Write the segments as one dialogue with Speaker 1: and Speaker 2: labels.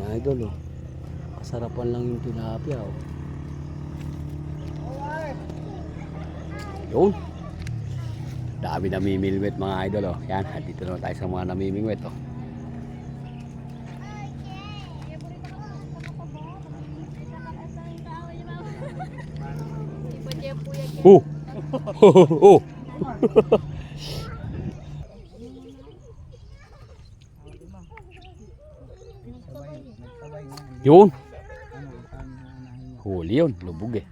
Speaker 1: ni idol oh. Kasarapan lang yung tilapia oh. Yun. Dami namimingwit mga idol oh. Yan, dito na tayo sa mga namimingwit oh. Oh. Oh. Yun. Huli yun, lubog eh.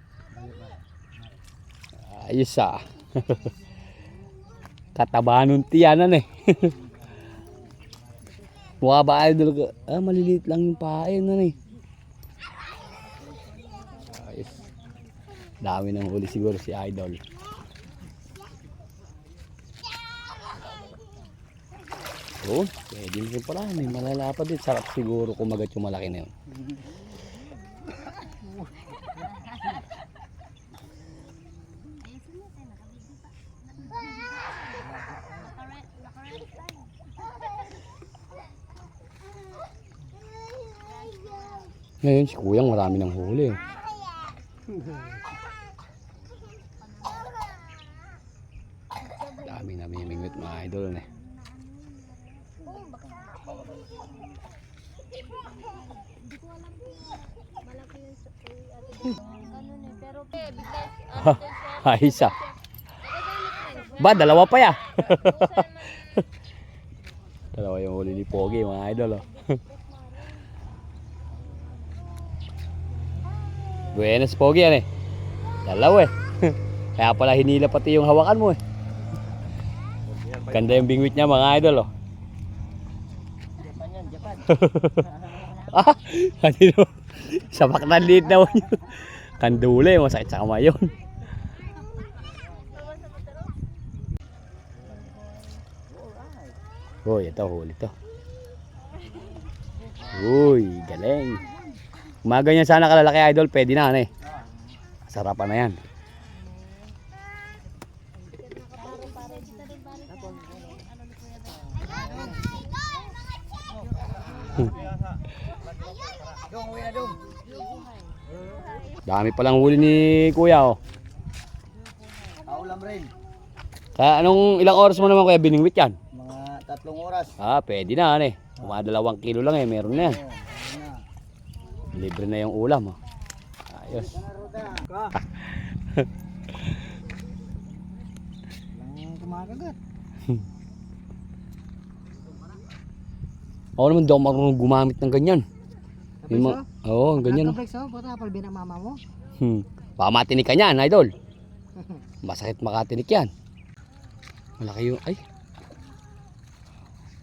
Speaker 1: Ayos ah. Kataba nung tiyanan eh. Mukha ba idol ko? Ah, maliliit lang yung pain na eh. Ayos. Dami ng huli siguro si idol. Oh, pwede rin pala. May malalapad din. Sarap siguro kumagat yung malaki na yun. Ngayon si Kuyang marami ng huli. Dami namimingwit mga idol eh. Ayos ah. Ba, dalawa pa ya. Dalawa yung huli ni Pogi mga idol oh. Buenas Pogi yan eh. Dalawa eh. Kaya pala hinila pati yung hawakan mo eh. Ganda yung bingwit niya mga idol oh.
Speaker 2: Japan yan, Japan.
Speaker 1: Ah, kanino? Sabak na liit na yun. Kandula eh, masakit sa kamay yun. Uy, ito huli to. Uy, galing. Umaga niya sana kalalaki idol, pwede na eh. Sarapan na yan. Dami palang huli ni Kuya oh.
Speaker 2: Kaulam rin.
Speaker 1: Kaya anong ilang oras mo naman Kuya biningwit yan?
Speaker 2: Mga 3 oras.
Speaker 1: Ah, pwede na eh. Mga 2 kilo lang eh, meron na yan. Libre na yung ulam oh. Ayos.
Speaker 2: Lang kumakagat.
Speaker 1: Ako naman daw marunong gumamit ng ganyan. Oo, ganyan.
Speaker 2: Kaplex oh, bata pal binamama mo.
Speaker 1: Baka matinik ka niyan, idol. Masakit makatinik yan. Malaki yung, ay.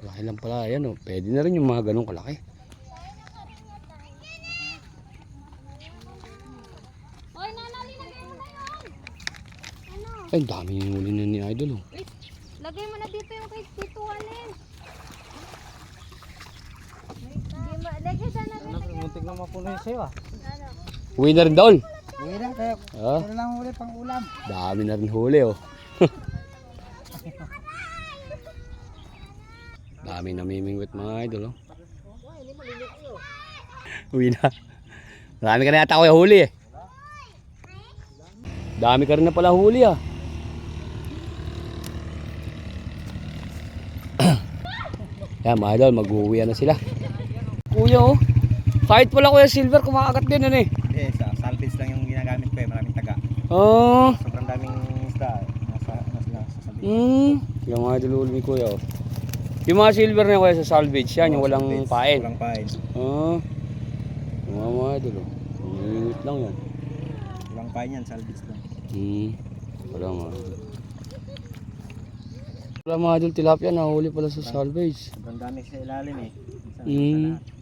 Speaker 1: Malaki lang pala, ayan oh. Pwede na rin yung mga ganong kalaki. Ay, dami yung huli na ni idol oh.
Speaker 3: Lagay mo na dito yung kay Tito Juanes. Lagay ka na rin.
Speaker 2: Muntik na mapuno yun sa'yo ah.
Speaker 1: Uwi na rin daw.
Speaker 2: Uwi na tayo.
Speaker 1: Ah,
Speaker 2: Ano lang huli pang ulam.
Speaker 1: dami na rin huli oh. Dami namimingwit mga idol oh. Uwi na. Marami ka na yata kuya huli eh. Dami ka rin na pala huli ah. Yan mga idol, mag-uwi na sila. Kuya oh. Kahit pala Kuya Silver kumakagat din ano eh.
Speaker 2: Hindi, sa salvage lang yung ginagamit ko eh. Maraming taga.
Speaker 1: Oh.
Speaker 2: Sobrang daming isda. Nasa salvage.
Speaker 1: Yung mga idol huli ni Kuya oh. Yung mga silver na Kuya sa salvage yan, yung walang pain.
Speaker 2: Walang pain.
Speaker 1: Oh. Yung mga idol oh. Minute lang yan.
Speaker 2: Walang pain yan, salvage lang.
Speaker 1: Wala mga idol. Wala mga idol, tilapia nahuli pala sa salvage.
Speaker 2: Sobrang dami sa ilalim eh. Minsan,
Speaker 1: Mm.
Speaker 2: sa lahat.